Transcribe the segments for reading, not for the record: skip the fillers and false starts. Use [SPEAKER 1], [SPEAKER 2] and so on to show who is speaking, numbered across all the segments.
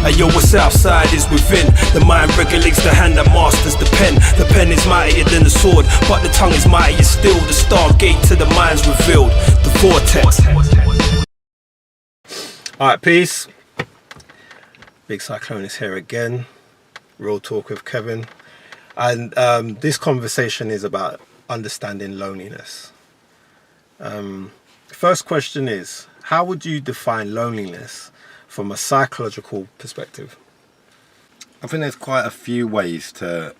[SPEAKER 1] Ayo, what's outside is within. The mind regulates the hand that masters the pen. The pen is mightier than the sword, but the tongue is mightier still. The stargate to the mind's revealed. The Vortex. Alright, peace. Big Cyclone is here again. Real Talk with Kevin. And this conversation is about understanding loneliness. First question is, how would you define loneliness from a psychological perspective?
[SPEAKER 2] I think there's quite a few ways to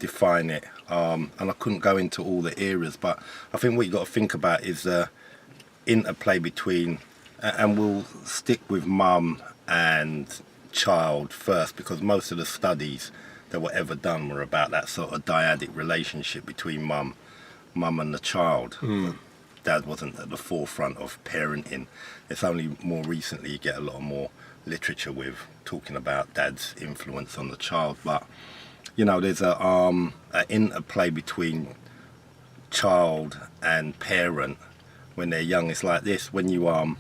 [SPEAKER 2] define it, and I couldn't go into all the areas, but I think what you got to think about is the interplay between, and we'll stick with mum and child first, because most of the studies that were ever done were about that sort of dyadic relationship between mum and the child. Dad wasn't at the forefront of parenting. It's only more recently you get a lot more literature with talking about dad's influence on the child, but you know, there's a interplay between child and parent when they're young. It's like this: when you're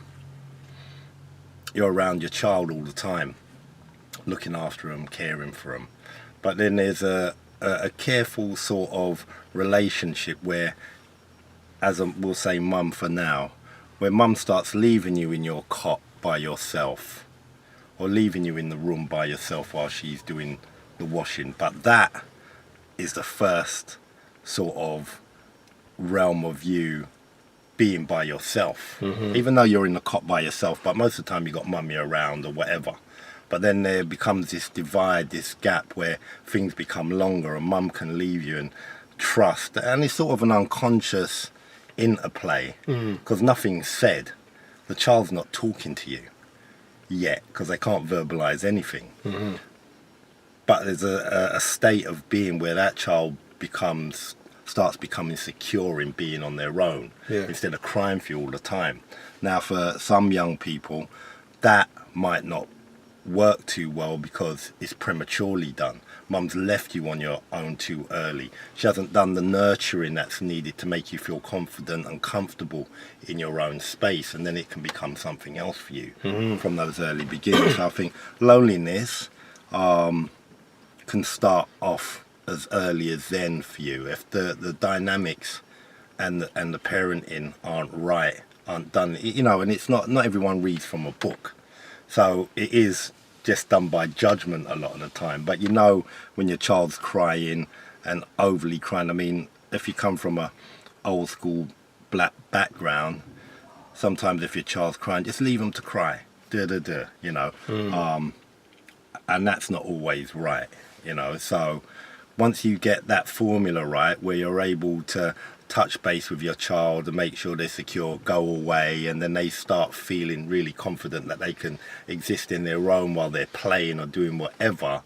[SPEAKER 2] around your child all the time, looking after them, caring for them, but then there's a careful sort of relationship where, as we'll say mum for now, where mum starts leaving you in your cot by yourself, or leaving you in the room by yourself while she's doing the washing. But that is the first sort of realm of you being by yourself, even though you're in the cot by yourself, but most of the time you got mummy around or whatever. But then there becomes this divide, this gap where things become longer and mum can leave you, and trust, and it's sort of an unconscious interplay, because nothing's said. The child's not talking to you yet because they can't verbalize anything, but there's a state of being where that child starts becoming secure in being on their own, instead of crying for you all the time. Now for some young people that might not work too well because it's prematurely done. Mum's left you on your own too early. She hasn't done the nurturing that's needed to make you feel confident and comfortable in your own space, and then it can become something else for you from those early beginnings. So I think loneliness can start off as early as then for you if the dynamics and the parenting aren't done, you know. And it's not everyone reads from a book, so it is just done by judgment a lot of the time. But you know when your child's crying and overly crying. I mean, if you come from a old school black background, sometimes if your child's crying, just leave them to cry, you know. And that's not always right, you know. So once you get that formula right, where you're able to touch base with your child and make sure they're secure, go away, and then they start feeling really confident that they can exist in their own while they're playing or doing whatever,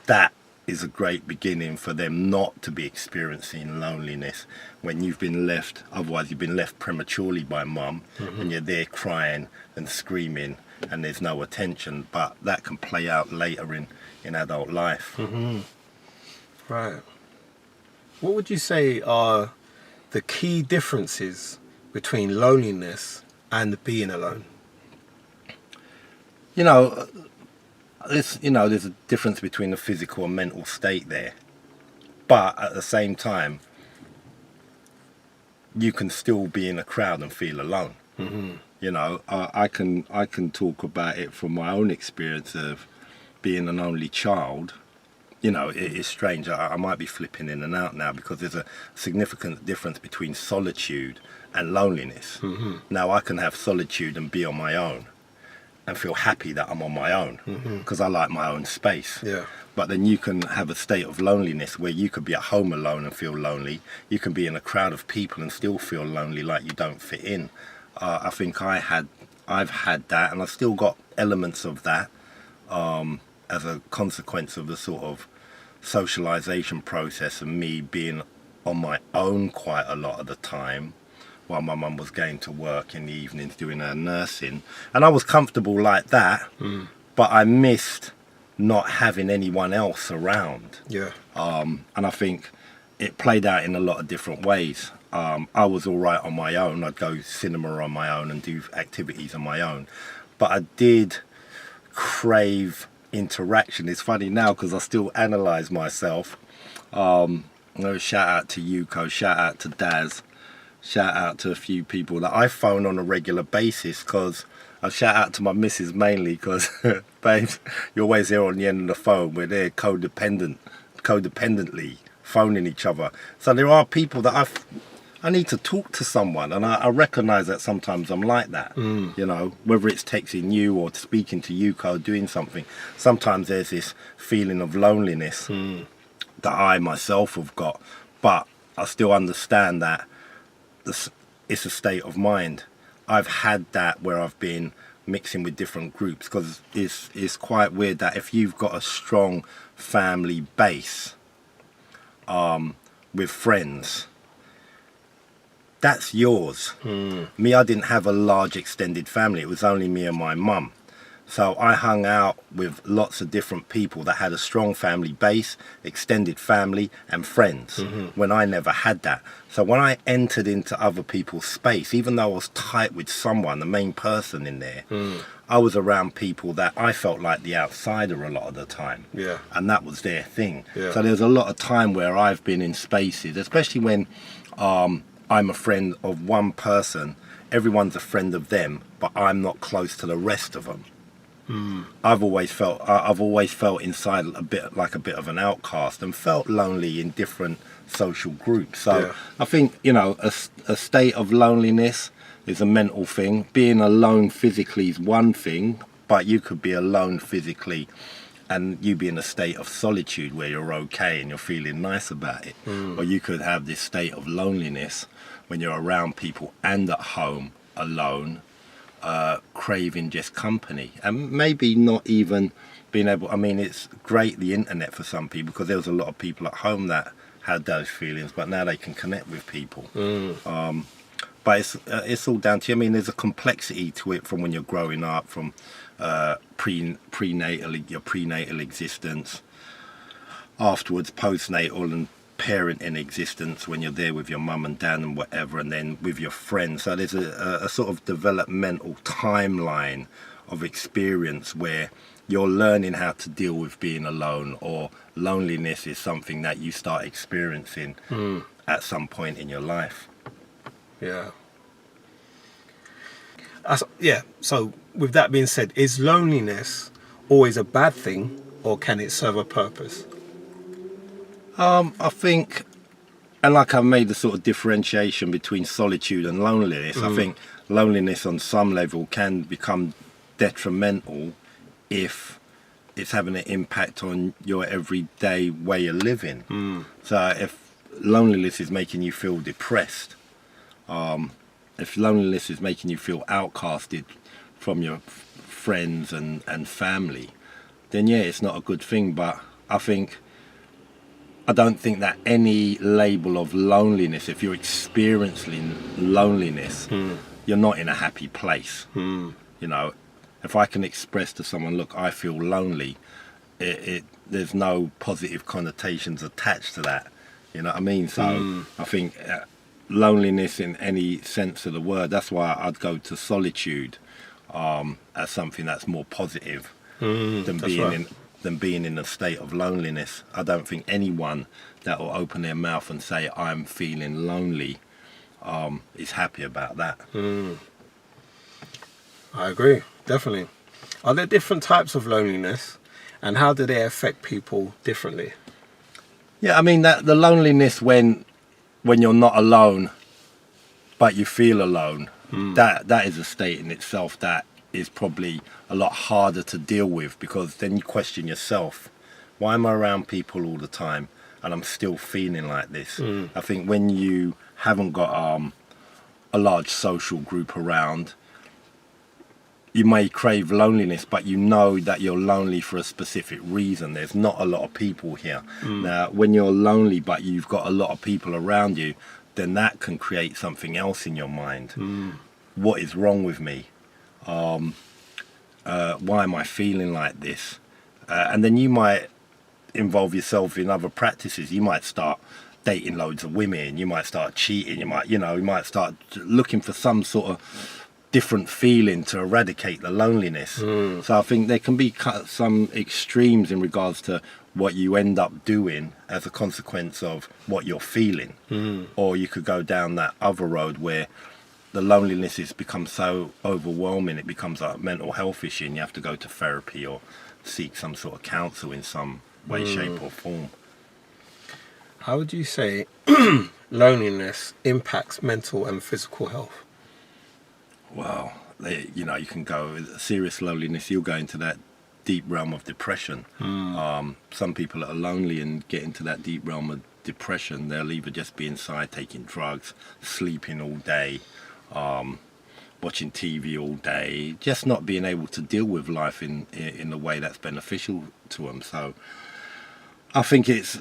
[SPEAKER 2] that is a great beginning for them not to be experiencing loneliness when you've been left. Otherwise you've been left prematurely by mum, and you're there crying and screaming and there's no attention. But that can play out later in adult life.
[SPEAKER 1] Right. What would you say are the key differences between loneliness and being alone?
[SPEAKER 2] You know, there's a difference between the physical and mental state there, but at the same time you can still be in a crowd and feel alone. You know, I can talk about it from my own experience of being an only child. You know, it is strange. I might be flipping in and out now because there's a significant difference between solitude and loneliness. Now I can have solitude and be on my own and feel happy that I'm on my own because I like my own space. But then you can have a state of loneliness where you could be at home alone and feel lonely. You can be in a crowd of people and still feel lonely, like you don't fit in. I think I've had that, and I've still got elements of that as a consequence of the sort of socialization process and me being on my own quite a lot of the time while my mum was going to work in the evenings doing her nursing. And I was comfortable like that, but I missed not having anyone else around. And I think it played out in a lot of different ways. I was all right on my own. I'd go cinema on my own and do activities on my own. But I did crave interaction. It's funny now because I still analyse myself. Shout out to Yuko, shout out to Daz, shout out to a few people that I phone on a regular basis, because I shout out to my missus mainly because, babes, you're always there on the end of the phone. We're there codependently phoning each other. So there are people that I need to talk to someone, and I recognise that sometimes I'm like that. You know, whether it's texting you or speaking to Yuko, doing something. Sometimes there's this feeling of loneliness that I myself have got, but I still understand that it's a state of mind. I've had that where I've been mixing with different groups, because it's quite weird that if you've got a strong family base with friends, that's yours. Me, I didn't have a large extended family. It was only me and my mum. So I hung out with lots of different people that had a strong family base, extended family and friends, when I never had that. So when I entered into other people's space, even though I was tight with someone, the main person in there, I was around people that I felt like the outsider a lot of the time.
[SPEAKER 1] Yeah.
[SPEAKER 2] And that was their thing.
[SPEAKER 1] Yeah.
[SPEAKER 2] So there's a lot of time where I've been in spaces, especially when I'm a friend of one person, everyone's a friend of them, but I'm not close to the rest of them. I've always felt inside a bit of an outcast, and felt lonely in different social groups. So I think, you know, a state of loneliness is a mental thing. Being alone physically is one thing, but you could be alone physically and you be in a state of solitude where you're okay and you're feeling nice about it. Or you could have this state of loneliness when you're around people and at home alone, craving just company, and maybe not even being able, I mean, it's great, the internet, for some people, because there was a lot of people at home that had those feelings, but now they can connect with people. But it's all down to you. I mean, there's a complexity to it from when you're growing up, from your prenatal existence, afterwards postnatal and parenting existence, when you're there with your mum and dad and whatever, and then with your friends. So there's a sort of developmental timeline of experience where you're learning how to deal with being alone, or loneliness is something that you start experiencing at some point in your life.
[SPEAKER 1] Yeah. So with that being said, is loneliness always a bad thing, or can it serve a purpose?
[SPEAKER 2] I think, and like I've made the sort of differentiation between solitude and loneliness, I think loneliness on some level can become detrimental if it's having an impact on your everyday way of living. So if loneliness is making you feel depressed, if loneliness is making you feel outcasted from your friends and family, then yeah, it's not a good thing. But I don't think that any label of loneliness, if you're experiencing loneliness, you're not in a happy place. You know, if I can express to someone, look, I feel lonely, there's no positive connotations attached to that. You know what I mean? So I think loneliness in any sense of the word, that's why I'd go to solitude as something that's more positive than being in a state of loneliness. I don't think anyone that will open their mouth and say, I'm feeling lonely, is happy about that.
[SPEAKER 1] I agree, definitely. Are there different types of loneliness, and how do they affect people differently?
[SPEAKER 2] Yeah, I mean, that the loneliness when you're not alone, but you feel alone, that is a state in itself that is probably a lot harder to deal with, because then you question yourself. Why am I around people all the time and I'm still feeling like this? I think when you haven't got a large social group around, you may crave loneliness, but you know that you're lonely for a specific reason. There's not a lot of people here. Now, when you're lonely but you've got a lot of people around you, then that can create something else in your mind. What is wrong with me? Why am I feeling like this? And then you might involve yourself in other practices. You might start dating loads of women. You might start cheating. You might start looking for some sort of different feeling to eradicate the loneliness. So I think there can be some extremes in regards to what you end up doing as a consequence of what you're feeling. Or you could go down that other road where the loneliness has become so overwhelming, it becomes a mental health issue and you have to go to therapy or seek some sort of counsel in some way, shape or form.
[SPEAKER 1] How would you say loneliness impacts mental and physical health?
[SPEAKER 2] Well, you know, you can go with serious loneliness, you'll go into that deep realm of depression. Some people that are lonely and get into that deep realm of depression, they'll either just be inside taking drugs, sleeping all day, watching TV all day, just not being able to deal with life in a way that's beneficial to them. So I think it's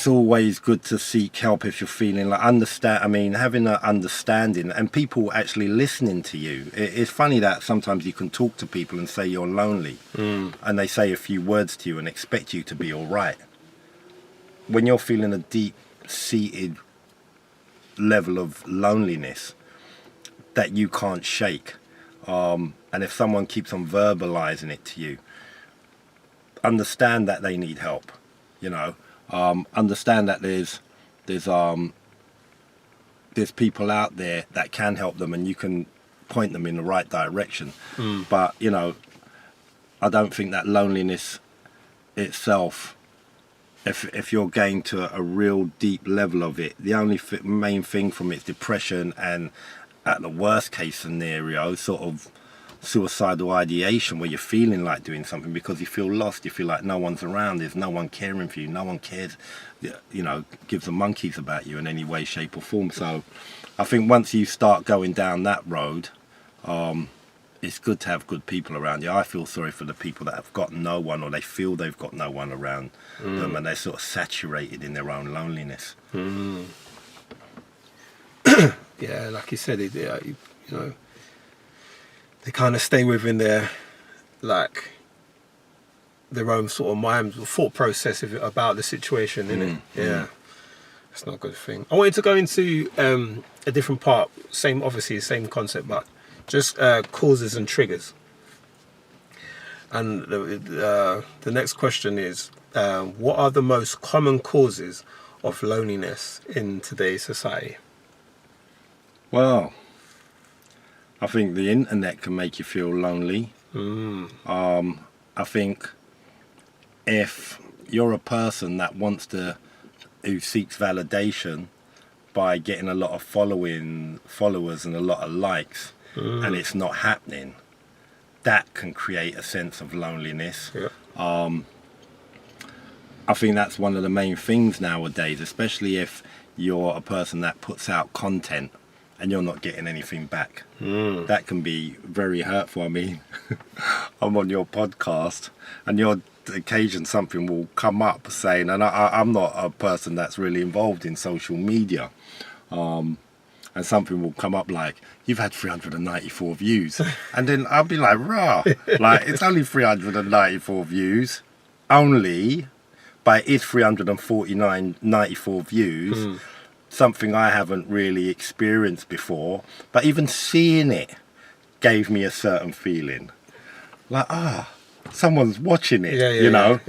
[SPEAKER 2] always good to seek help if you're feeling like having an understanding and people actually listening to you. It's funny that sometimes you can talk to people and say you're lonely and they say a few words to you and expect you to be all right. When you're feeling a deep-seated level of loneliness that you can't shake, and if someone keeps on verbalizing it to you, understand that they need help, you know. Understand that there's people out there that can help them and you can point them in the right direction. But, you know, I don't think that loneliness itself, if you're getting to a real deep level of it, the only main thing from it's depression and at the worst case scenario, sort of suicidal ideation where you're feeling like doing something because you feel lost, you feel like no one's around, there's no one caring for you, no one cares, you know, gives the monkeys about you in any way, shape or form. So I think once you start going down that road, it's good to have good people around you. I feel sorry for the people that have got no one, or they feel they've got no one around them and they're sort of saturated in their own loneliness.
[SPEAKER 1] Yeah, like you said, you know, they kind of stay within their own sort of mind or thought process about the situation, innit? Yeah, it's not a good thing. I wanted to go into a different part, obviously same concept, but just causes and triggers. And the next question is, what are the most common causes of loneliness in today's society?
[SPEAKER 2] Well, I think the internet can make you feel lonely. I think if you're a person that who seeks validation by getting a lot of followers and a lot of likes, and it's not happening, that can create a sense of loneliness. I think that's one of the main things nowadays, especially if you're a person that puts out content and you're not getting anything back. That can be very hurtful. I mean, I'm on your podcast and your occasion something will come up saying, and I'm not a person that's really involved in social media, and something will come up like, you've had 394 views. And then I'll be like, rah, like it's only 394 views, but it is 394 views. Something I haven't really experienced before, but even seeing it gave me a certain feeling like, someone's watching it, you know.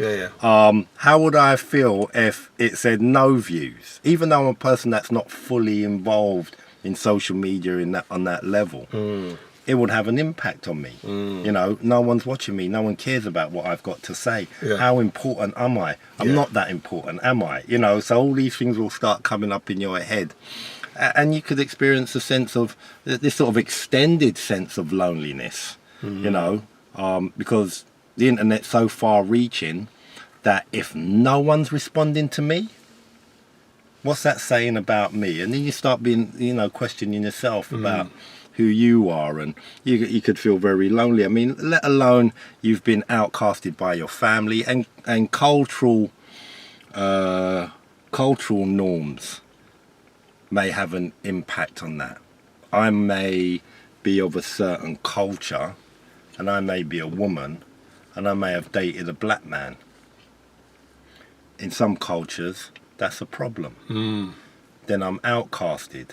[SPEAKER 2] How would I feel if it said no views, even though I'm a person that's not fully involved in social media on that level? It would have an impact on me. You know, no one's watching me, no one cares about what I've got to say. How important am I? I'm not that important, am I? You know, so all these things will start coming up in your head, and you could experience a sense of this sort of extended sense of loneliness, you know, because the internet's so far reaching that if no one's responding to me, what's that saying about me? And then you start being, you know, questioning yourself about who you are, and you could feel very lonely. I mean, let alone you've been outcasted by your family, and cultural norms may have an impact on that. I may be of a certain culture, and I may be a woman, and I may have dated a black man. In some cultures, that's a problem. Then I'm outcasted.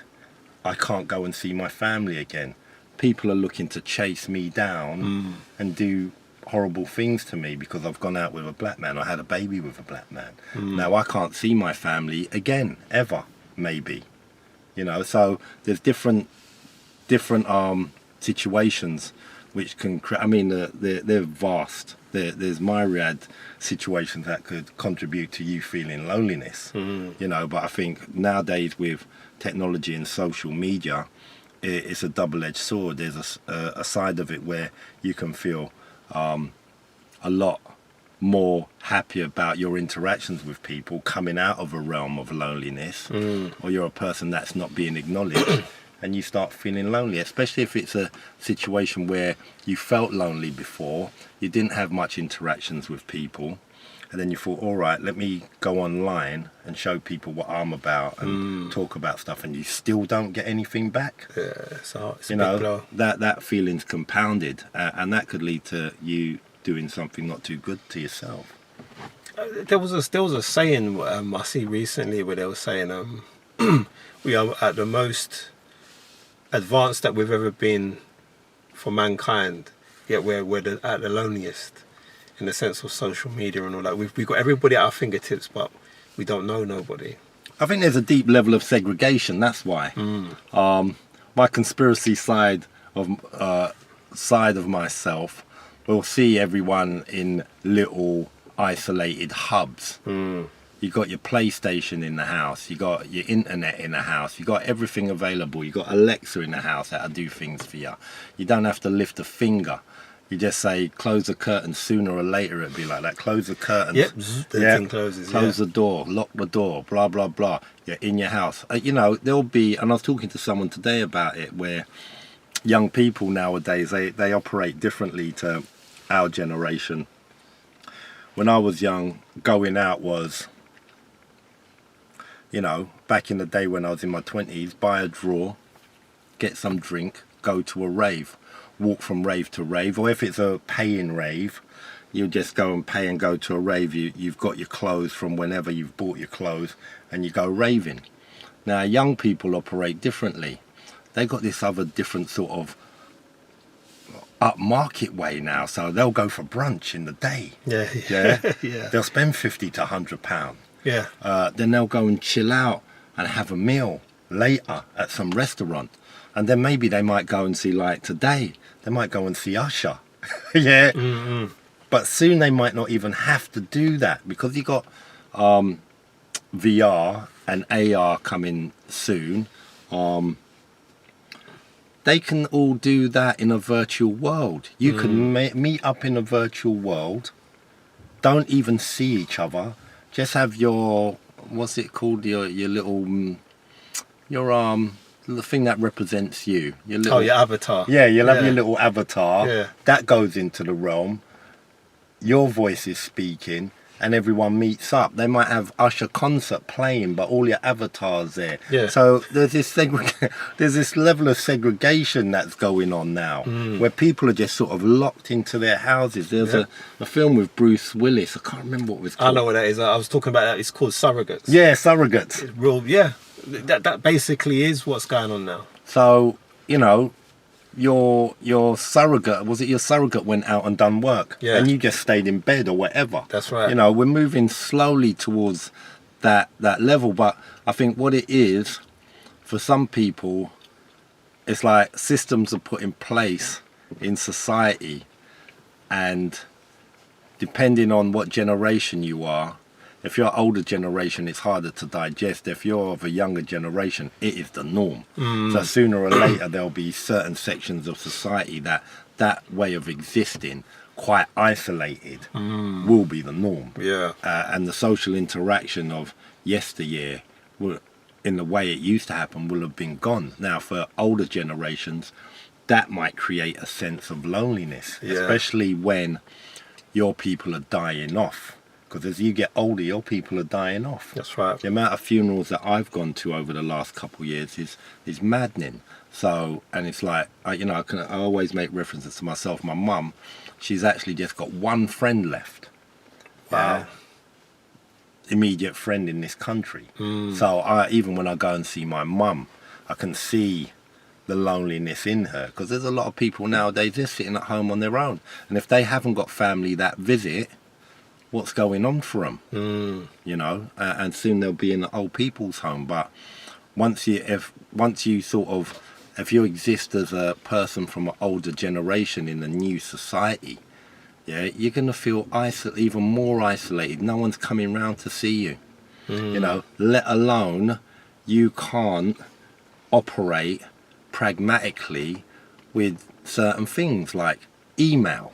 [SPEAKER 2] I can't go and see my family again. people are looking to chase me down and do horrible things to me because I've gone out with a black man. I had a baby with a black man. Now I can't see my family again, ever, maybe. You know, so there's different situations which can I mean, they're vast. There's myriad situations that could contribute to you feeling loneliness. You know, but I think nowadays with technology and social media, it's a double-edged sword. There's a side of it where you can feel a lot more happy about your interactions with people coming out of a realm of loneliness, or you're a person that's not being acknowledged and you start feeling lonely, especially if it's a situation where you felt lonely before, you didn't have much interactions with people, and then you thought, all right, let me go online and show people what I'm about and talk about stuff, and you still don't get anything back.
[SPEAKER 1] Yeah, so it's
[SPEAKER 2] You
[SPEAKER 1] a big
[SPEAKER 2] know,
[SPEAKER 1] blow.
[SPEAKER 2] that feeling's compounded, and that could lead to you doing something not too good to yourself.
[SPEAKER 1] There was a saying I see recently where they were saying we are at the most advanced that we've ever been for mankind, yet we're at the loneliest in the sense of social media and all that. We've got everybody at our fingertips, but we don't know nobody.
[SPEAKER 2] I think there's a deep level of segregation. That's why. My conspiracy side of myself will see everyone in little isolated hubs. You got your PlayStation in the house, you got your internet in the house, you got everything available, you got Alexa in the house that'll do things for you. You don't have to lift a finger. You just say, close the curtain. Sooner or later it'll be like that. Close the curtains.
[SPEAKER 1] Yep, the thing closes.
[SPEAKER 2] Close the door, lock the door, blah, blah, blah. You're in your house. You know, there'll be, and I was talking to someone today about it, where young people nowadays, they operate differently to our generation. When I was young, going out was, you know, back in the day when I was in my 20s, buy a draw, get some drink, go to a rave. Walk from rave to rave, or if it's a paying rave, you just go and pay and go to a rave. You've got your clothes from whenever you've bought your clothes, and you go raving. Now, young people operate differently. They got this other different sort of upmarket way now, so they'll go for brunch in the day.
[SPEAKER 1] Yeah. Yeah.
[SPEAKER 2] They'll spend £50 to £100.
[SPEAKER 1] Yeah.
[SPEAKER 2] Then they'll go and chill out and have a meal later at some restaurant. And then maybe they might go and see, like today, they might go and see Usher. Yeah. But soon they might not even have to do that, because you got VR and AR coming soon. They can all do that in a virtual world. You can meet up in a virtual world, don't even see each other, just have your, what's it called, your little, the thing that represents you. Your little,
[SPEAKER 1] Your avatar.
[SPEAKER 2] Yeah, you'll have your little avatar.
[SPEAKER 1] Yeah.
[SPEAKER 2] That goes into the realm. Your voice is speaking, and everyone meets up. They might have Usher concert playing, but all your avatars there.
[SPEAKER 1] Yeah.
[SPEAKER 2] So there's this level of segregation that's going on now, where people are just sort of locked into their houses. There's a film with Bruce Willis. I can't remember what it was called.
[SPEAKER 1] I know what that is. I was talking about that. It's called Surrogates.
[SPEAKER 2] Yeah, Surrogates.
[SPEAKER 1] It's real. Yeah. That basically is what's going on now.
[SPEAKER 2] So, you know, your surrogate, was it your surrogate went out and done work?
[SPEAKER 1] Yeah.
[SPEAKER 2] And you just stayed in bed or whatever.
[SPEAKER 1] That's right.
[SPEAKER 2] You know, we're moving slowly towards that level. But I think what it is, for some people, it's like systems are put in place in society, and depending on what generation you are, if you're older generation, it's harder to digest. If you're of a younger generation, it is the norm. So sooner or later, there'll be certain sections of society that way of existing, quite isolated, will be the norm.
[SPEAKER 1] Yeah.
[SPEAKER 2] And the social interaction of yesteryear, in the way it used to happen, will have been gone. Now, for older generations, that might create a sense of loneliness, especially when your people are dying off. Because as you get older, your people are dying off.
[SPEAKER 1] That's right.
[SPEAKER 2] The amount of funerals that I've gone to over the last couple of years is maddening. So, and it's like, I always make references to myself. My mum, she's actually just got one friend left.
[SPEAKER 1] Wow.
[SPEAKER 2] Immediate friend in this country. So even when I go and see my mum, I can see the loneliness in her, because there's a lot of people nowadays, they're sitting at home on their own, and if they haven't got family that visit, what's going on for them? You know, and soon they'll be in an old people's home. But once you if you exist as a person from an older generation in a new society, yeah, you're going to feel even more isolated. No one's coming round to see you. You know, let alone you can't operate pragmatically with certain things like email.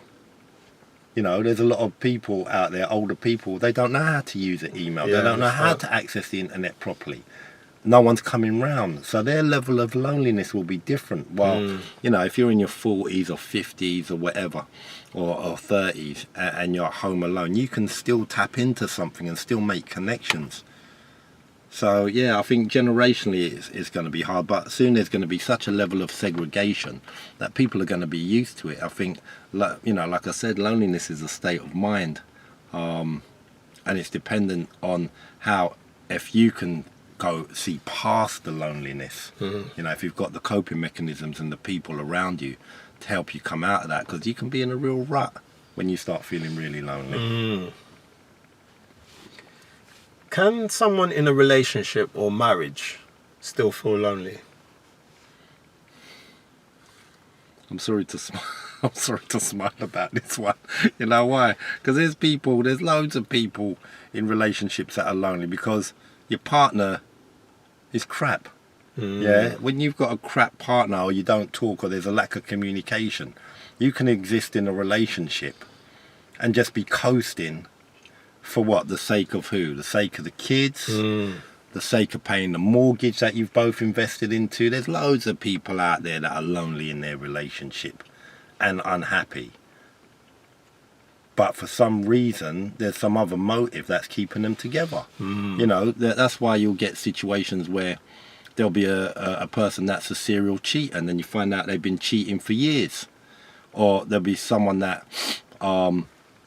[SPEAKER 2] You know, there's a lot of people out there, older people, they don't know how to use an email. They don't know how to access the internet properly. No one's coming round. So their level of loneliness will be different. Well, you know, if you're in your 40s or 50s or whatever, or 30s, and you're at home alone, you can still tap into something and still make connections. So, yeah, I think generationally it's going to be hard, but soon there's going to be such a level of segregation that people are going to be used to it. I think, you know, like I said, loneliness is a state of mind, and it's dependent on how, if you can go see past the loneliness, you know, if you've got the coping mechanisms and the people around you to help you come out of that, because you can be in a real rut when you start feeling really lonely.
[SPEAKER 1] Can someone in a relationship or marriage still feel lonely?
[SPEAKER 2] I'm sorry to smile about this one. You know why? Because there's loads of people in relationships that are lonely because your partner is crap. Yeah, when you've got a crap partner, or you don't talk, or there's a lack of communication, you can exist in a relationship and just be coasting for what? The sake of who? The sake of the kids? The sake of paying the mortgage that you've both invested into? There's loads of people out there that are lonely in their relationship and unhappy. But for some reason, there's some other motive that's keeping them together. You know, that's why you'll get situations where there'll be a person that's a serial cheater, and then you find out they've been cheating for years. Or there'll be someone that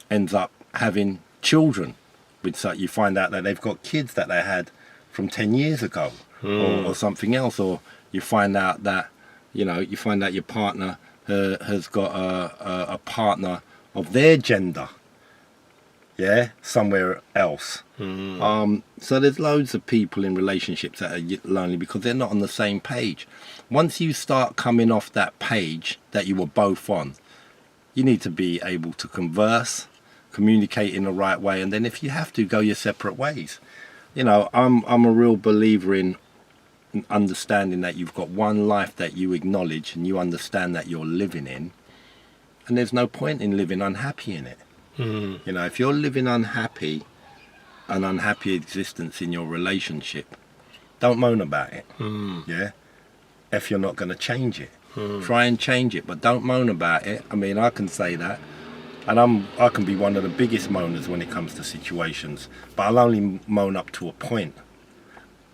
[SPEAKER 2] ends up having children with, so you find out that they've got kids that they had from 10 years ago, or something else. Or you find out that, you know, your partner has got a partner of their gender, yeah, somewhere else. So there's loads of people in relationships that are lonely because they're not on the same page. Once you start coming off that page that you were both on, you need to be able to converse, communicate in the right way, and then if you have to, go your separate ways. You know, I'm a real believer in understanding that you've got one life that you acknowledge and you understand that you're living in, and there's no point in living unhappy in it. You know, if you're living an unhappy existence in your relationship, don't moan about it. Yeah, if you're not going to change it, try and change it, but don't moan about it. I mean, I can say that, and I can be one of the biggest moaners when it comes to situations, but I'll only moan up to a point,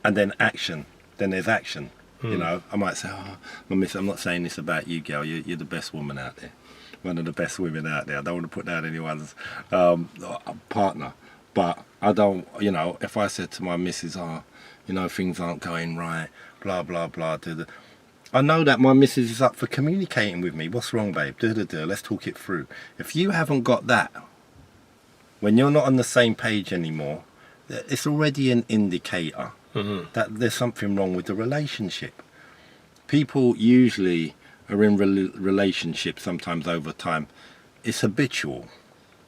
[SPEAKER 2] and then there's action. You know, I might say, oh, I'm not saying this about you, girl, you're the best woman out there, one of the best women out there. I don't want to put down anyone's partner, but I don't, you know, if I said to my missus, oh, you know, things aren't going right, blah blah blah, I know that my missus is up for communicating with me. What's wrong, babe? Let's talk it through. If you haven't got that, when you're not on the same page anymore, it's already an indicator that there's something wrong with the relationship. People usually are in relationships sometimes over time. It's habitual.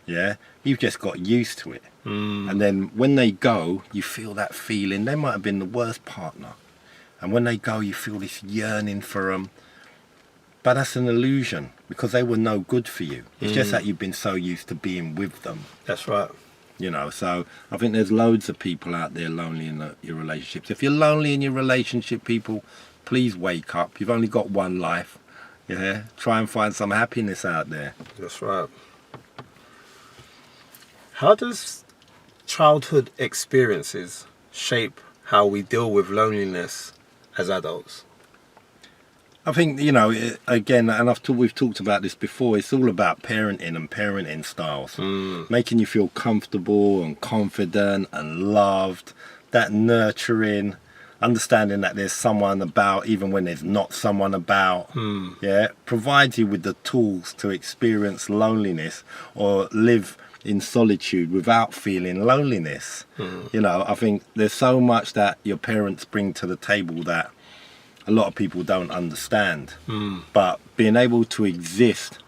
[SPEAKER 2] Yeah, you've just got used to it. And then when they go, you feel that feeling. They might have been the worst partner, and when they go, you feel this yearning for them. But that's an illusion, because they were no good for you. It's just that you've been so used to being with them.
[SPEAKER 1] That's right.
[SPEAKER 2] You know, so I think there's loads of people out there lonely in your relationships. If you're lonely in your relationship, people, please wake up. You've only got one life. Yeah, try and find some happiness out there.
[SPEAKER 1] That's right. How does childhood experiences shape how we deal with loneliness as adults?
[SPEAKER 2] I think, you know, again, and we've talked about this before, it's all about parenting and parenting styles. Making you feel comfortable and confident and loved, that nurturing. understanding that there's someone about even when there's not someone about, yeah, provides you with the tools to experience loneliness or live in solitude without feeling loneliness. You know, I think there's so much that your parents bring to the table that a lot of people don't understand. But being able to exist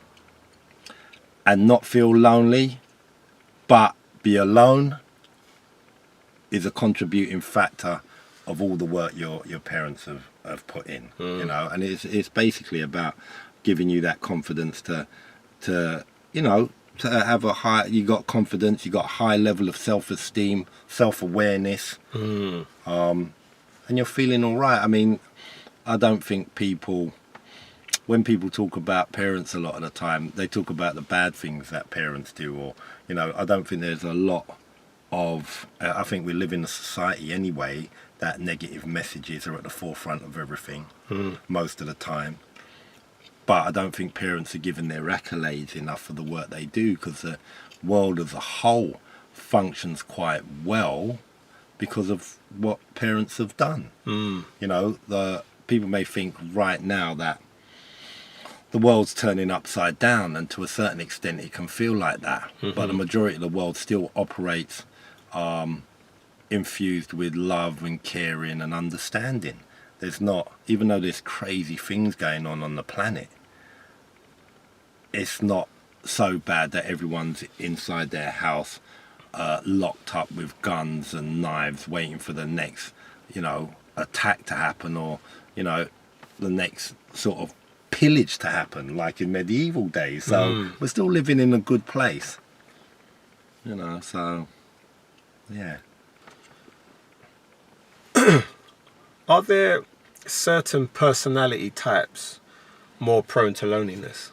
[SPEAKER 2] and not feel lonely but be alone is a contributing factor of all the work your parents have put in. You know, and it's basically about giving you that confidence to you know, to have a high, you got confidence, you got a high level of self-esteem, self-awareness, and you're feeling all right. I mean, I don't think people, when people talk about parents a lot of the time, they talk about the bad things that parents do, or, you know, I don't think there's a lot of, I think we live in a society anyway that negative messages are at the forefront of everything most of the time. But I don't think parents are given their accolades enough for the work they do, because the world as a whole functions quite well because of what parents have done. You know, the people may think right now that the world's turning upside down, and to a certain extent it can feel like that. But the majority of the world still operates infused with love and caring and understanding. There's not, even though there's crazy things going on the planet, it's not so bad that everyone's inside their house locked up with guns and knives waiting for the next, you know, attack to happen, or, you know, the next sort of pillage to happen like in medieval days. So we're still living in a good place, you know. So yeah.
[SPEAKER 1] Are there certain personality types more prone to loneliness?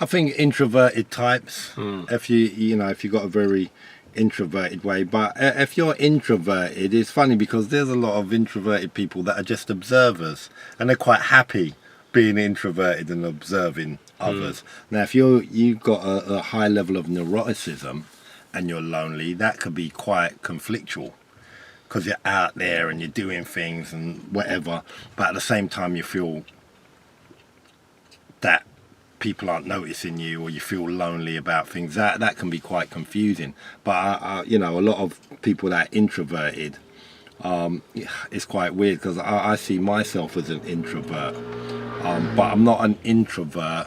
[SPEAKER 2] I think introverted types, if you know, if you've got a very introverted way. But if you're introverted, it's funny because there's a lot of introverted people that are just observers, and they're quite happy being introverted and observing others. Now, if you've got a high level of neuroticism and you're lonely, that could be quite conflictual, because you're out there and you're doing things and whatever, but at the same time you feel that people aren't noticing you, or you feel lonely about things. That can be quite confusing. But you know, a lot of people that are introverted, it's quite weird, because I see myself as an introvert, but I'm not an introvert,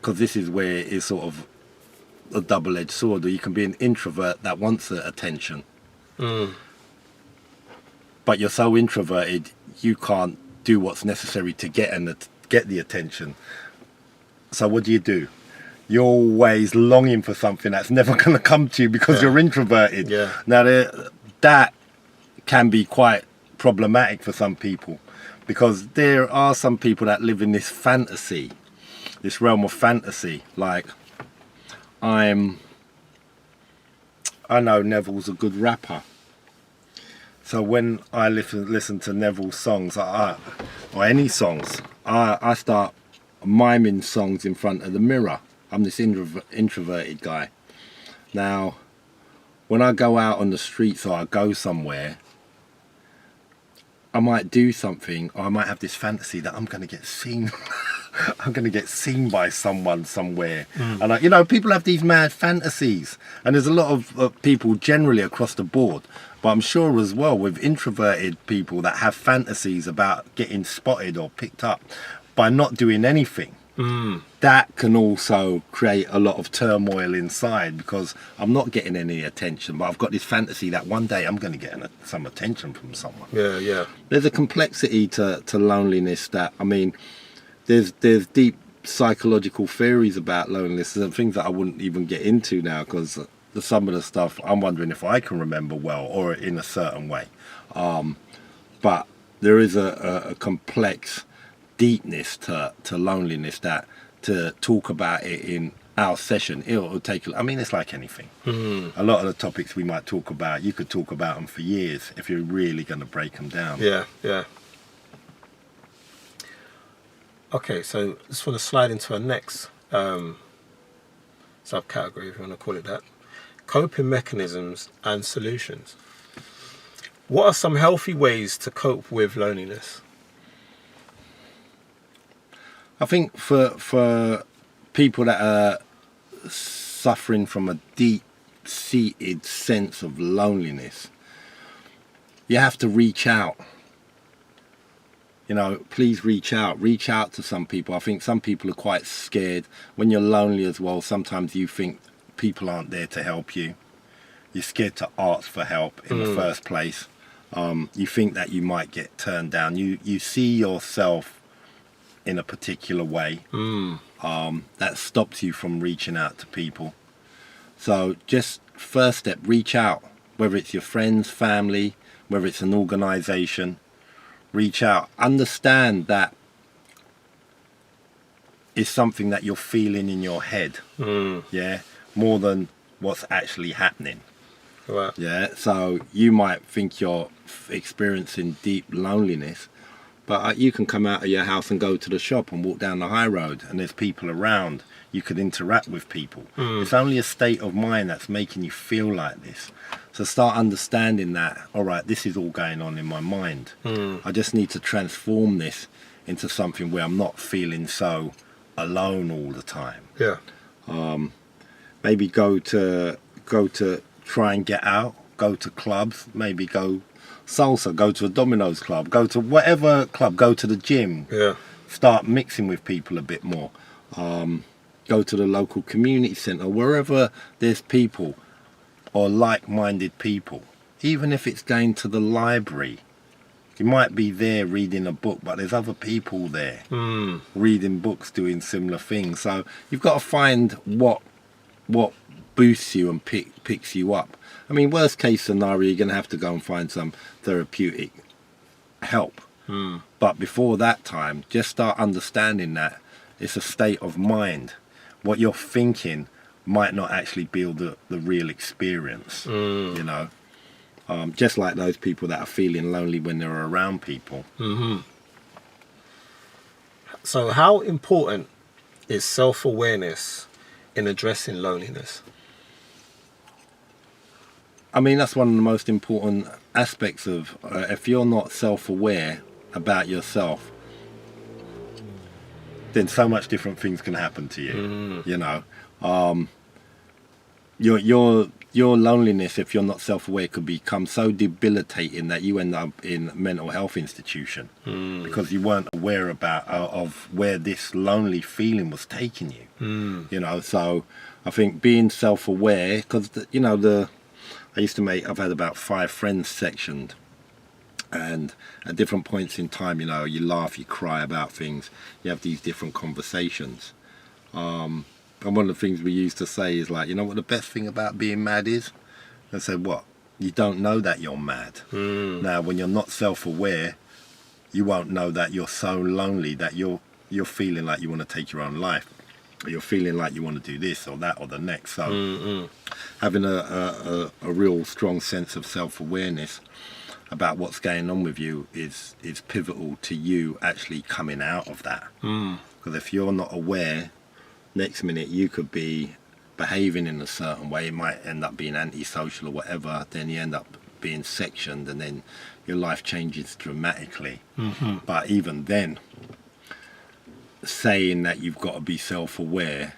[SPEAKER 2] because this is where it's sort of a double-edged sword. Or you can be an introvert that wants the attention, but you're so introverted you can't do what's necessary to get the attention. So what do? You're always longing for something that's never going to come to you because you're introverted. Now that can be quite problematic for some people, because there are some people that live in this fantasy, this realm of fantasy. Like, I know Neville's a good rapper, so when I listen to Neville's songs, or any songs, I start miming songs in front of the mirror. I'm this introverted guy. Now, when I go out on the streets or I go somewhere, I might do something, or I might have this fantasy that I'm going to get seen. I'm going to get seen by someone somewhere. And you know, people have these mad fantasies, and there's a lot of people generally across the board, but I'm sure as well with introverted people that have fantasies about getting spotted or picked up by not doing anything. That can also create a lot of turmoil inside, because I'm not getting any attention, but I've got this fantasy that one day I'm going to get some attention from someone. There's a complexity to loneliness that, I mean, there's deep psychological theories about loneliness and things that I wouldn't even get into now, because some of the stuff I'm wondering if I can remember well or in a certain way. But there is a complex deepness to loneliness that, to talk about it in our session, it'll take, I mean, it's like anything. A lot of the topics we might talk about, you could talk about them for years if you're really going to break them down.
[SPEAKER 1] Okay, so just want to slide into our next subcategory, if you want to call it that: coping mechanisms and solutions. What are some healthy ways to cope with loneliness?
[SPEAKER 2] I think for people that are suffering from a deep-seated sense of loneliness, you have to reach out. You know, please reach out. Reach out to some people. I think some people are quite scared. When you're lonely as well, sometimes you think people aren't there to help you. You're scared to ask for help in the first place. You think that you might get turned down. You see yourself in a particular way that stops you from reaching out to people. So just first step, reach out. Whether it's your friends, family, whether it's an organization, reach out. Understand that it's something that you're feeling in your head, yeah, more than what's actually happening.
[SPEAKER 1] Right.
[SPEAKER 2] Yeah, so you might think you're experiencing deep loneliness, but you can come out of your house and go to the shop and walk down the high road and there's people around. You could interact with people. It's only a state of mind that's making you feel like this. So start understanding that, all right, this is all going on in my mind. I just need to transform this into something where I'm not feeling so alone all the time.
[SPEAKER 1] Yeah.
[SPEAKER 2] Maybe go to try and get out, go to clubs, maybe go salsa, go to a Domino's club, go to whatever club, go to the gym.
[SPEAKER 1] Yeah.
[SPEAKER 2] Start mixing with people a bit more. Go to the local community centre, wherever there's people or like-minded people. Even if it's going to the library, you might be there reading a book, but there's other people there reading books, doing similar things. So you've got to find what boosts you and picks you up. I mean, worst case scenario, you're going to have to go and find some therapeutic help. But before that time, just start understanding that it's a state of mind. What you're thinking might not actually be the real experience, you know. Just like those people that are feeling lonely when they're around people.
[SPEAKER 1] So how important is self-awareness in addressing loneliness?
[SPEAKER 2] I mean, that's one of the most important aspects of if you're not self-aware about yourself, then so much different things can happen to you. You know, your loneliness, if you're not self-aware, could become so debilitating that you end up in a mental health institution because you weren't aware of where this lonely feeling was taking you. You know, so I think being self-aware, because you know I've had about 5 friends sectioned, and at different points in time, you know, you laugh, you cry about things, you have these different conversations. And one of the things we used to say is like, you know what the best thing about being mad is? I said, what? You don't know that you're mad. Now, when you're not self-aware, you won't know that you're so lonely that you're feeling like you want to take your own life. Or you're feeling like you want to do this or that or the next. So having a real strong sense of self-awareness about what's going on with you is pivotal to you actually coming out of that. Because if you're not aware, next minute you could be behaving in a certain way. It might end up being antisocial or whatever. Then you end up being sectioned, and then your life changes dramatically. But even then, saying that you've got to be self-aware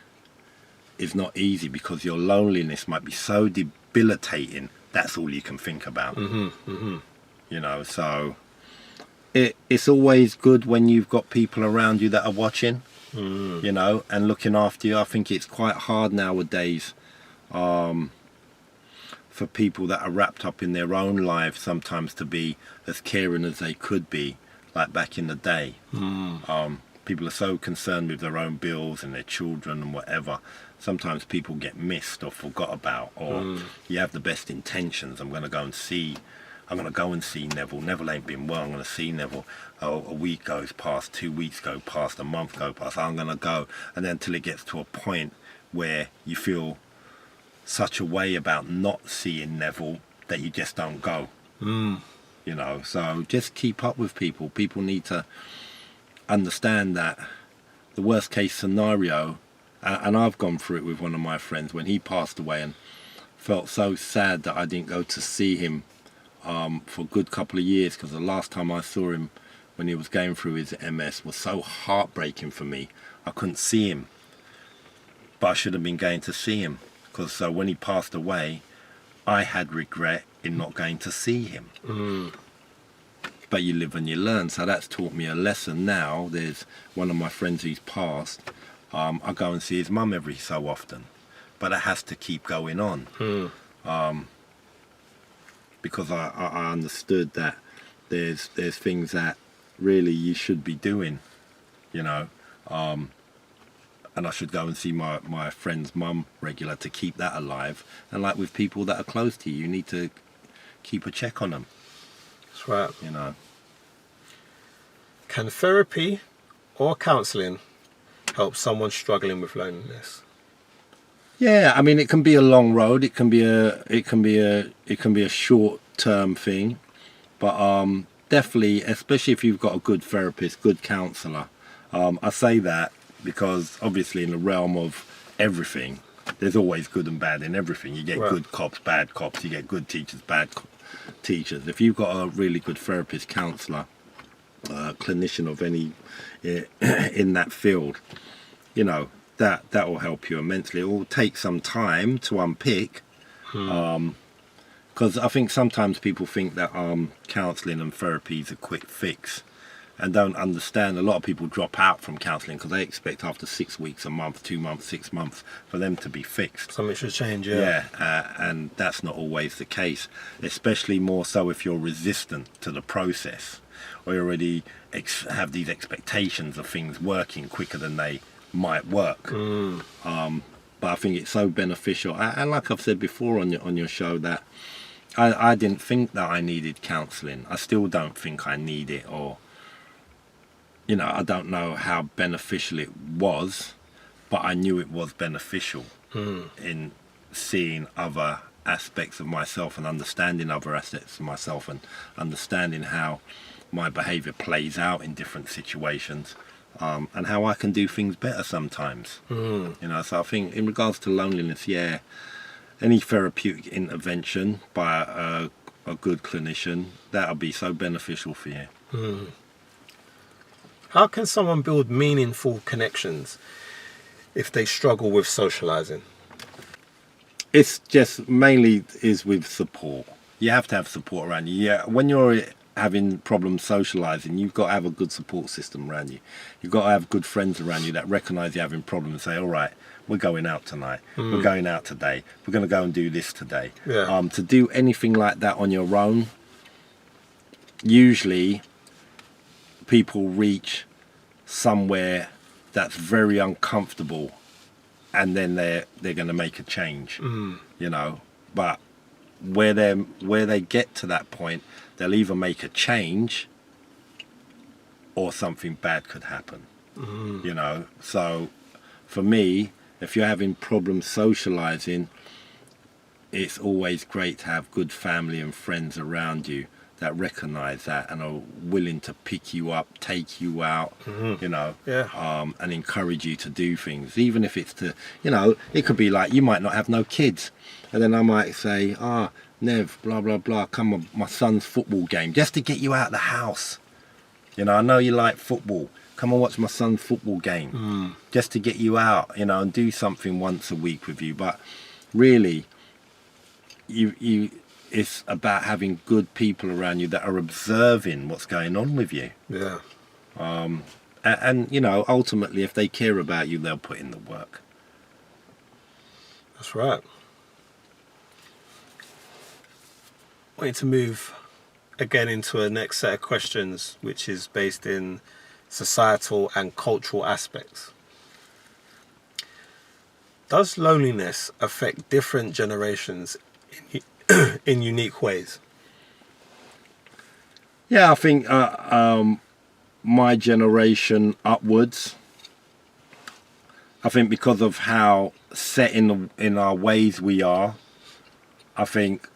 [SPEAKER 2] is not easy because your loneliness might be so debilitating. That's all you can think about. You know, so it's always good when you've got people around you that are watching, you know, and looking after you. I think it's quite hard nowadays for people that are wrapped up in their own lives sometimes to be as caring as they could be, like back in the day. People are so concerned with their own bills and their children and whatever. Sometimes people get missed or forgot about, or you have the best intentions. I'm going to go and see Neville. Neville ain't been well. I'm going to see Neville. Oh, a week goes past, 2 weeks go past, a month go past. I'm going to go. And then until it gets to a point where you feel such a way about not seeing Neville that you just don't go. You know, so just keep up with people. People need to understand that the worst case scenario, and I've gone through it with one of my friends when he passed away and felt so sad that I didn't go to see him for a good couple of years, because the last time I saw him when he was going through his MS was so heartbreaking for me. I couldn't see him, but I should have been going to see him, because when he passed away, I had regret in not going to see him. But you live and you learn, so that's taught me a lesson. Now there's one of my friends who's passed. I go and see his mum every so often, but it has to keep going on. Because I understood that there's things that really you should be doing, you know, and I should go and see my friend's mum regular to keep that alive. And like with people that are close to you, you need to keep a check on them.
[SPEAKER 1] That's right.
[SPEAKER 2] You know.
[SPEAKER 1] Can therapy or counselling help someone struggling with loneliness?
[SPEAKER 2] Yeah, I mean, it can be a long road. It can be a short-term thing, but definitely, especially if you've got a good therapist, good counsellor. I say that because obviously in the realm of everything, there's always good and bad in everything. You get good cops, bad cops. You get good teachers, bad teachers. If you've got a really good therapist, counsellor, clinician of any in that field, you know, that will help you immensely. It will take some time to unpick, because I think sometimes people think that counselling and therapy is a quick fix, and don't understand. A lot of people drop out from counselling because they expect after 6 weeks, a month, 2 months, 6 months for them to be fixed.
[SPEAKER 1] Something should change,
[SPEAKER 2] and that's not always the case, especially more so if you're resistant to the process, or you already have these expectations of things working quicker than they might work. But I think it's so beneficial, and like I've said before on your show, that I didn't think that I needed counselling. I still don't think I need it, or you know, I don't know how beneficial it was, but I knew it was beneficial in seeing other aspects of myself and understanding other aspects of myself and understanding how my behaviour plays out in different situations, and how I can do things better sometimes. You know, so I think in regards to loneliness, yeah, any therapeutic intervention by a good clinician, that'll be so beneficial for you.
[SPEAKER 1] How can someone build meaningful connections if they struggle with socialising?
[SPEAKER 2] It's just mainly is with support. You have to have support around you. Yeah, when you're having problems socialising, you've got to have a good support system around you. You've got to have good friends around you that recognise you're having problems and say, all right, we're going out tonight. We're going out today. We're going to go and do this today. To do anything like that on your own, usually people reach somewhere that's very uncomfortable, and then they're going to make a change, you know. But where they get to that point, they'll either make a change or something bad could happen, you know. So for me, if you're having problems socializing, it's always great to have good family and friends around you that recognize that and are willing to pick you up, take you out, you know, and encourage you to do things. Even if it's to, you know, it could be like you might not have no kids, and then I might say, Nev, blah, blah, blah, come on my son's football game, just to get you out of the house. You know, I know you like football. Come and watch my son's football game, just to get you out, you know, and do something once a week with you. But really, it's about having good people around you that are observing what's going on with you.
[SPEAKER 1] Yeah.
[SPEAKER 2] And you know, ultimately, if they care about you, they'll put in the work.
[SPEAKER 1] That's right. I want you to move again into a next set of questions, which is based in societal and cultural aspects. Does loneliness affect different generations in unique ways?
[SPEAKER 2] Yeah, I think my generation upwards, I think because of how set in our ways we are, I think,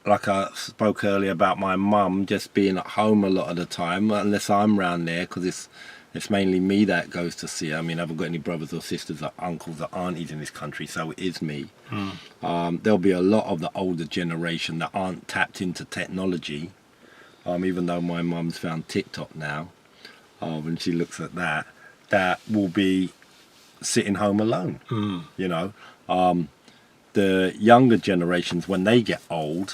[SPEAKER 2] like I spoke earlier about my mum just being at home a lot of the time, unless I'm around there, because it's It's mainly me that goes to see her. I mean, I haven't got any brothers or sisters or uncles or aunties in this country, so it is me. There'll be a lot of the older generation that aren't tapped into technology, even though my mum's found TikTok now, when she looks at that, that will be sitting home alone, you know. The younger generations, when they get older,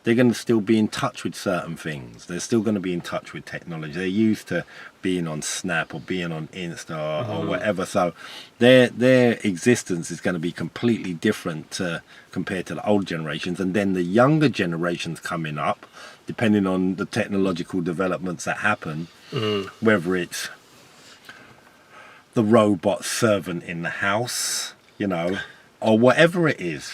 [SPEAKER 2] they're going to still be in touch with certain things. They're still going to be in touch with technology. They're used to being on Snap or being on Insta or whatever. So their existence is going to be completely different compared to the old generations. And then the younger generations coming up, depending on the technological developments that happen, whether it's the robot servant in the house, you know, or whatever it is,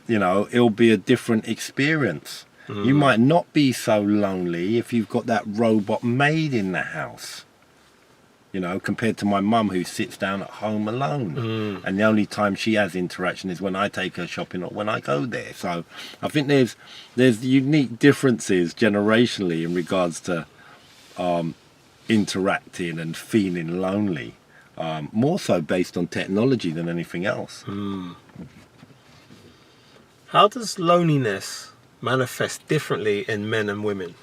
[SPEAKER 2] you know, it'll be a different experience. You might not be so lonely if you've got that robot maid in the house, you know, compared to my mum who sits down at home alone. And the only time she has interaction is when I take her shopping or when I go there. So I think there's unique differences generationally in regards to interacting and feeling lonely, more so based on technology than anything else.
[SPEAKER 1] How does loneliness manifest differently in men and women?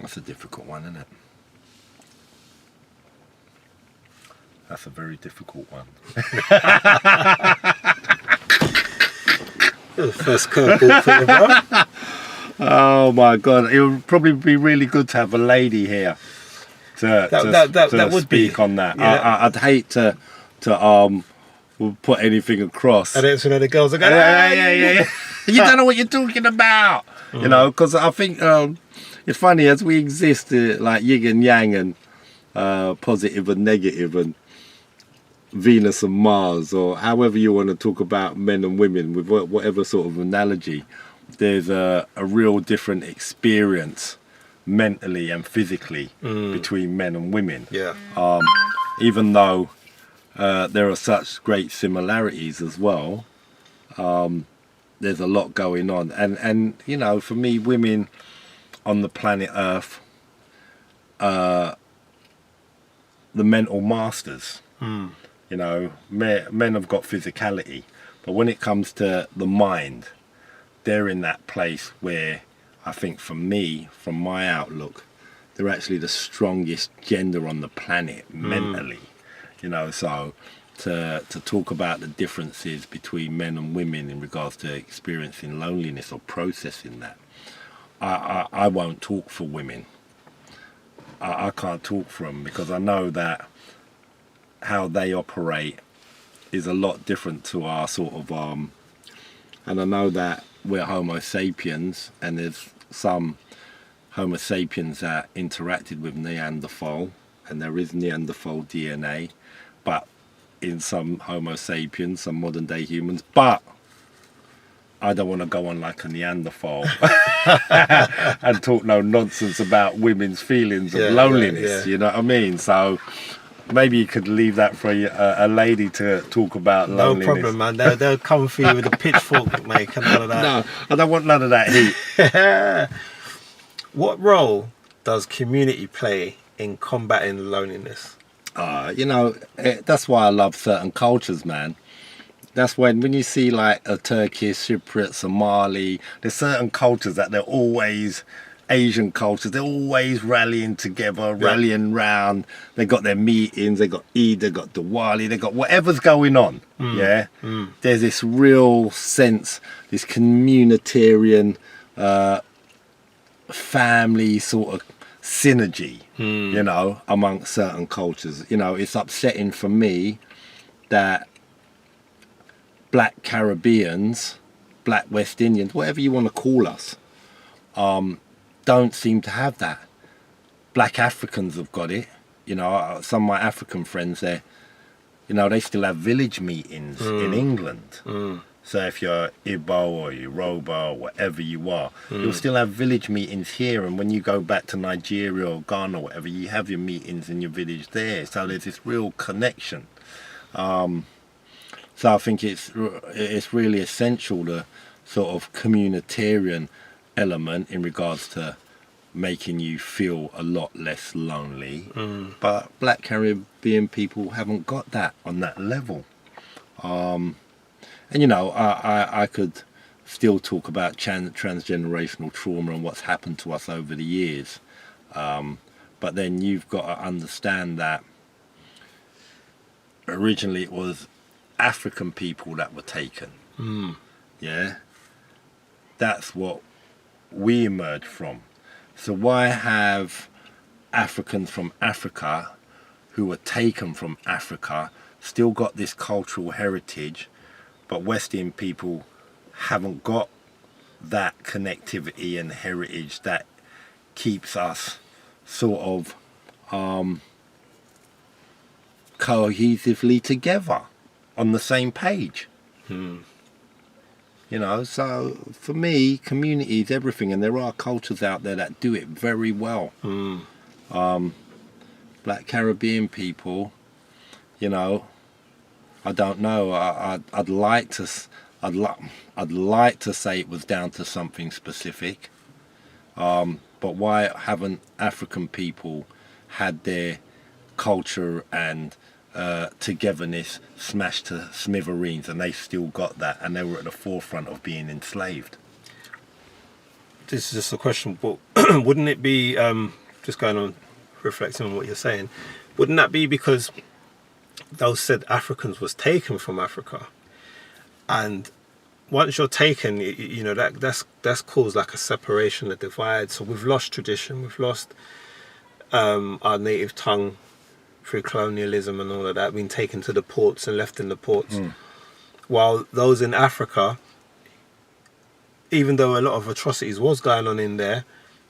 [SPEAKER 2] That's a difficult one, isn't it? That's a very difficult one.
[SPEAKER 1] The first curveball for you, bro.
[SPEAKER 2] Oh my God! It would probably be really good to have a lady here to
[SPEAKER 1] would
[SPEAKER 2] speak
[SPEAKER 1] be
[SPEAKER 2] on that.
[SPEAKER 1] Yeah.
[SPEAKER 2] I'd hate to put anything across.
[SPEAKER 1] And it's the girls are going,
[SPEAKER 2] Yeah. You don't know what you're talking about, you know. Because I think it's funny as we exist like yin and yang and positive and negative and Venus and Mars, or however you want to talk about men and women with whatever sort of analogy. There's a real different experience mentally and physically between men and women.
[SPEAKER 1] Yeah.
[SPEAKER 2] Even though there are such great similarities as well, there's a lot going on. And you know, for me, women on the planet Earth, the mental masters. You know, men have got physicality, but when it comes to the mind, they're in that place where I think for me, from my outlook, they're actually the strongest gender on the planet mentally. You know, so to talk about the differences between men and women in regards to experiencing loneliness or processing that, I won't talk for women. I can't talk for them because I know that how they operate is a lot different to our sort of and I know that we're Homo sapiens, and there's some Homo sapiens that interacted with Neanderthal, and there is Neanderthal DNA, but in some Homo sapiens, some modern day humans, but I don't want to go on like a Neanderthal and talk no nonsense about women's feelings of loneliness, you know what I mean? So maybe you could leave that for a lady to talk about loneliness.
[SPEAKER 1] No problem, man. They'll come for you with a pitchfork, mate, and none of that.
[SPEAKER 2] No, I don't want none of that heat.
[SPEAKER 1] What role does community play in combating loneliness?
[SPEAKER 2] You know, that's why I love certain cultures, man. That's when you see like a Turkish, Cypriot, Somali, there's certain cultures that they're always, Asian cultures, they're always rallying together, rallying round. They got their meetings, they got Eid, they got Diwali, they got whatever's going on. There's this real sense, this communitarian family sort of synergy, you know, amongst certain cultures. You know, it's upsetting for me that Black Caribbeans, Black West Indians, whatever you want to call us, don't seem to have that. Black Africans have got it. You know, some of my African friends, they still have village meetings in England. So if you're Igbo or Yoruba or whatever you are, you'll still have village meetings here. And when you go back to Nigeria or Ghana or whatever, you have your meetings in your village there. So there's this real connection. So I think it's really essential, the sort of communitarian element in regards to making you feel a lot less lonely. But Black Caribbean people haven't got that on that level. And you know, I could still talk about transgenerational trauma and what's happened to us over the years. But then you've got to understand that originally it was African people that were taken. Yeah, that's what we emerged from. So why have Africans from Africa who were taken from Africa still got this cultural heritage, but West Indian people haven't got that connectivity and heritage that keeps us sort of cohesively together on the same page? You know, so for me, community is everything, and there are cultures out there that do it very well. Black Caribbean people, you know, I don't know. I'd like to say it was down to something specific, but why haven't African people had their culture and togetherness smashed to smithereens, and they still got that, and they were at the forefront of being enslaved?
[SPEAKER 1] This is just a question, but wouldn't it be, just going on, reflecting on what you're saying, wouldn't that be because those said Africans was taken from Africa, and once you're taken, you know, that's caused like a separation, a divide. So we've lost tradition, we've lost our native tongue through colonialism and all of that, been taken to the ports and left in the ports. While those in Africa, even though a lot of atrocities was going on in there,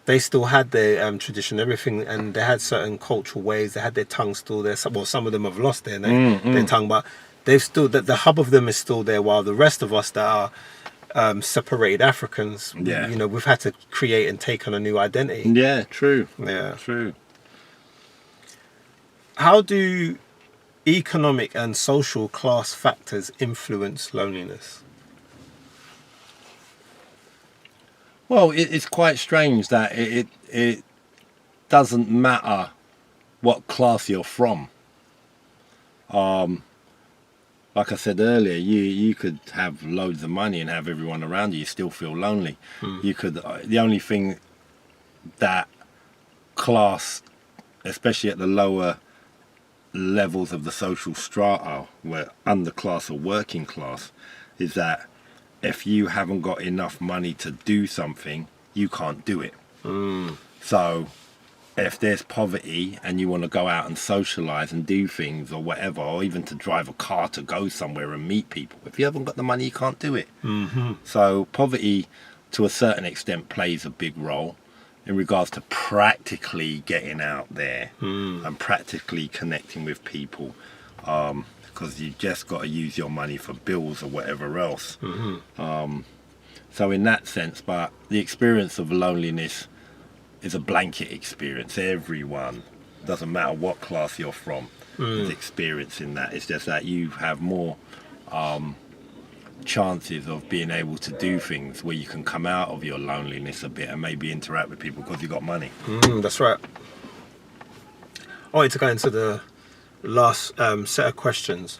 [SPEAKER 1] they still had their tradition, everything, and they had certain cultural ways. They had their tongue still there. Well, some of them have lost their tongue, but they've still, the hub of them is still there. While the rest of us that are separated Africans, you know, we've had to create and take on a new identity.
[SPEAKER 2] Yeah, true.
[SPEAKER 1] Yeah,
[SPEAKER 2] True.
[SPEAKER 1] How do economic and social class factors influence loneliness?
[SPEAKER 2] Well, it's quite strange that it doesn't matter what class you're from. Like I said earlier, you could have loads of money and have everyone around you still feel lonely. You could. The only thing that class, especially at the lower levels of the social strata, where underclass or working class, is that if you haven't got enough money to do something, you can't do it. So if there's poverty and you want to go out and socialize and do things or whatever, or even to drive a car to go somewhere and meet people, if you haven't got the money, you can't do it. So poverty to a certain extent plays a big role in regards to practically getting out there and practically connecting with people, because you just got to use your money for bills or whatever else. So in that sense, but the experience of loneliness is a blanket experience. Everyone, doesn't matter what class you're from, is experiencing that. It's just that you have more chances of being able to do things where you can come out of your loneliness a bit and maybe interact with people because you've got money.
[SPEAKER 1] That's right. I wanted to go into the last set of questions,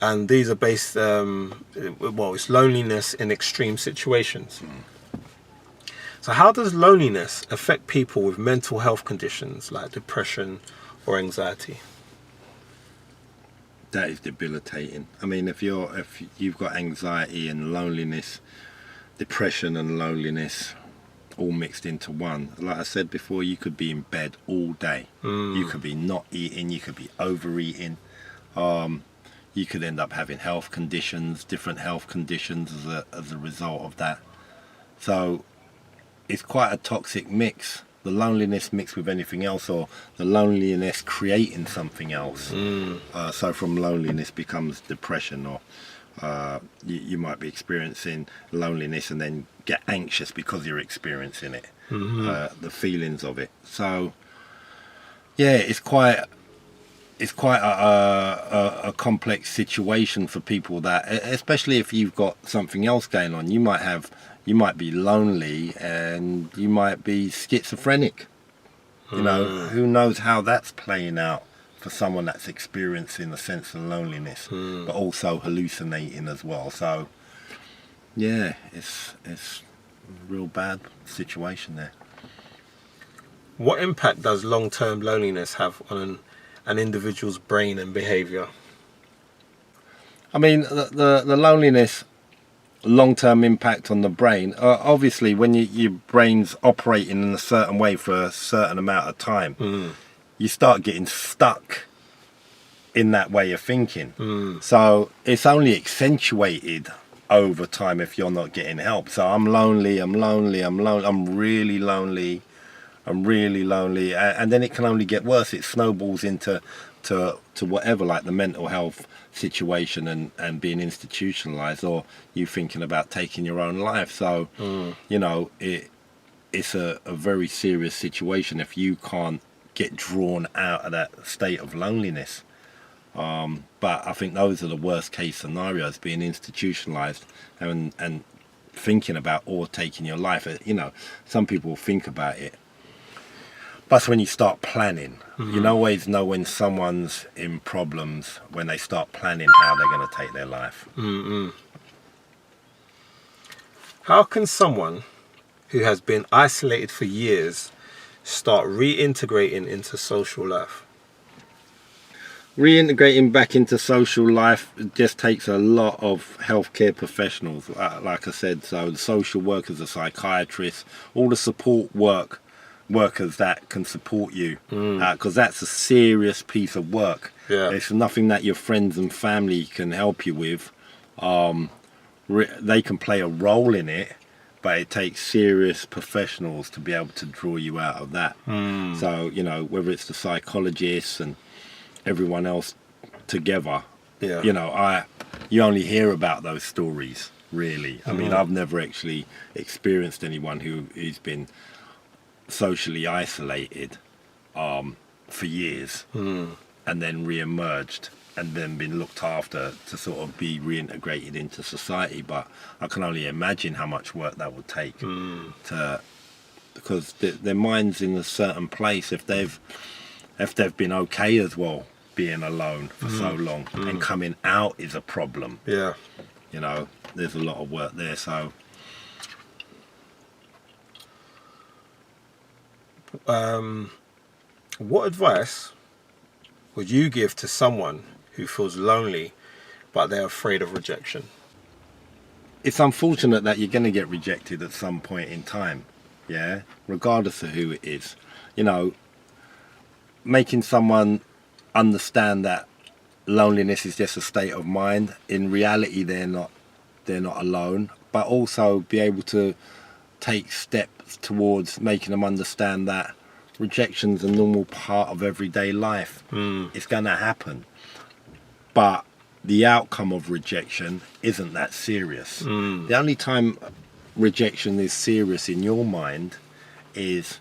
[SPEAKER 1] and these are based, it's loneliness in extreme situations. So how does loneliness affect people with mental health conditions like depression or anxiety?
[SPEAKER 2] That is debilitating. I mean, if you've got anxiety and loneliness, depression and loneliness all mixed into one, like I said before, you could be in bed all day. You could be not eating, you could be overeating, you could end up having health conditions, different health conditions as a result of that. So it's quite a toxic mix. The loneliness mixed with anything else, or the loneliness creating something else. So from loneliness becomes depression, or you might be experiencing loneliness and then get anxious because you're experiencing it, the feelings of it. So yeah, it's quite a complex situation for people, that especially if you've got something else going on. You might have you might be lonely and you might be schizophrenic. You know, who knows how that's playing out for someone that's experiencing a sense of loneliness, but also hallucinating as well. So, yeah, it's a real bad situation there.
[SPEAKER 1] What impact does long-term loneliness have on an individual's brain and behaviour?
[SPEAKER 2] I mean, the loneliness, long-term impact on the brain, obviously when your brain's operating in a certain way for a certain amount of time, you start getting stuck in that way of thinking. So it's only accentuated over time if you're not getting help. So I'm lonely, I'm really lonely, and then it can only get worse. It snowballs into whatever, like the mental health situation and being institutionalized, or you thinking about taking your own life. So you know, it's a very serious situation if you can't get drawn out of that state of loneliness. But I think those are the worst case scenarios, being institutionalized and thinking about or taking your life. You know, some people think about it, but when you start planning, you always know when someone's in problems when they start planning how they're going to take their life.
[SPEAKER 1] How can someone who has been isolated for years start reintegrating into social life?
[SPEAKER 2] Reintegrating back into social life just takes a lot of healthcare professionals, like I said. So the social workers, the psychiatrists, all the support workers that can support you, because that's a serious piece of work. It's nothing that your friends and family can help you with. They can play a role in it, but it takes serious professionals to be able to draw you out of that. So, you know, whether it's the psychologists and everyone else together, you know, you only hear about those stories, really. I mean, I've never actually experienced anyone who's been socially isolated for years and then re-emerged and then been looked after to sort of be reintegrated into society. But I can only imagine how much work that would take because their mind's in a certain place. If they've been okay as well being alone for so long, and coming out is a problem. You know, there's a lot of work there. So
[SPEAKER 1] what advice would you give to someone who feels lonely but they're afraid of rejection?
[SPEAKER 2] It's unfortunate that you're going to get rejected at some point in time, regardless of who it is. You know, making someone understand that loneliness is just a state of mind. In reality, they're not alone, but also be able to take steps towards making them understand that rejection's a normal part of everyday life. It's going to happen, but the outcome of rejection isn't that serious. The only time rejection is serious in your mind is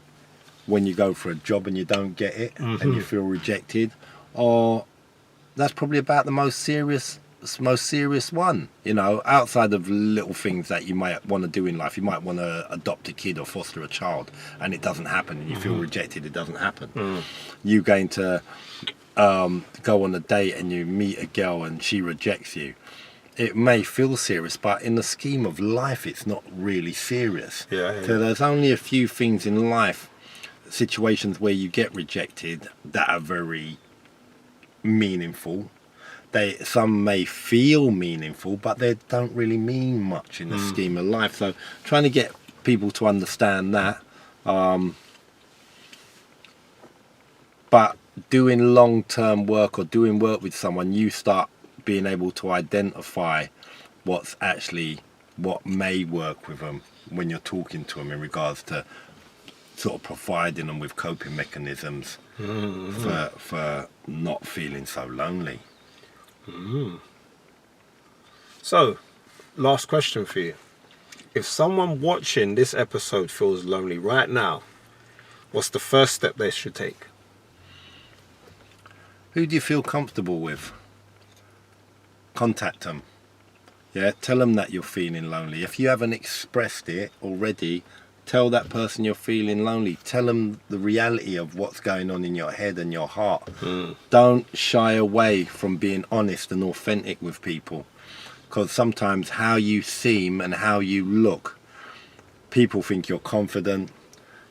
[SPEAKER 2] when you go for a job and you don't get it and you feel rejected, or that's probably about the most serious one, you know, outside of little things that you might want to do in life. You might want to adopt a kid or foster a child and it doesn't happen, and you feel rejected, it doesn't happen. You going to go on a date and you meet a girl and she rejects you. It may feel serious, but in the scheme of life it's not really serious. So there's only a few things in life, situations where you get rejected, that are very meaningful. Some may feel meaningful, but they don't really mean much in the scheme of life. So trying to get people to understand that, but doing long-term work or doing work with someone, you start being able to identify what may work with them when you're talking to them in regards to sort of providing them with coping mechanisms for not feeling so lonely.
[SPEAKER 1] So, last question for you. If someone watching this episode feels lonely right now, what's the first step they should take? Who
[SPEAKER 2] do you feel comfortable with? Contact them. Yeah, tell them that you're feeling lonely. If you haven't expressed it already, tell that person you're feeling lonely. Tell them the reality of what's going on in your head and your heart. Don't shy away from being honest and authentic with people, because sometimes how you seem and how you look, people think you're confident,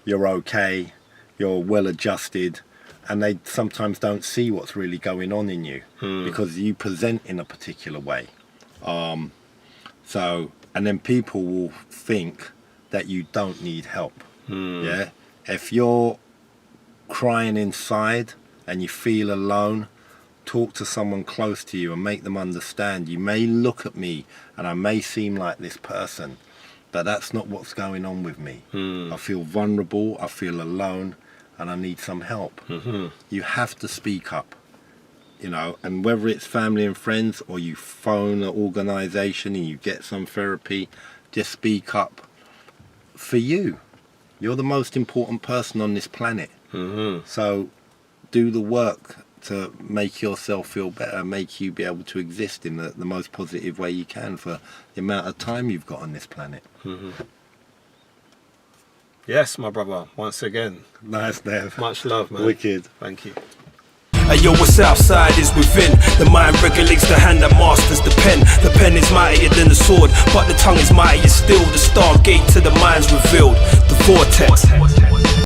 [SPEAKER 2] you're okay, you're well adjusted, and they sometimes don't see what's really going on in you because you present in a particular way. And then people will think that you don't need help. Yeah, if you're crying inside and you feel alone, talk to someone close to you and make them understand. You may look at me and I may seem like this person, but that's not what's going on with me. I feel vulnerable, I feel alone, and I need some help. You have to speak up, you know, and whether it's family and friends or you phone an organisation and you get some therapy, just speak up. For you, you're the most important person on this planet. So do the work to make yourself feel better, make you be able to exist in the most positive way you can for the amount of time you've got on this planet.
[SPEAKER 1] Yes, my brother, once again.
[SPEAKER 2] Nice, Dev.
[SPEAKER 1] Much love, man.
[SPEAKER 2] Wicked.
[SPEAKER 1] Thank you.
[SPEAKER 3] Yo, what's outside is within. The mind regulates the hand that masters the pen. The pen is mightier than the sword, but the tongue is mightier still. The stargate to the mind's revealed. The vortex.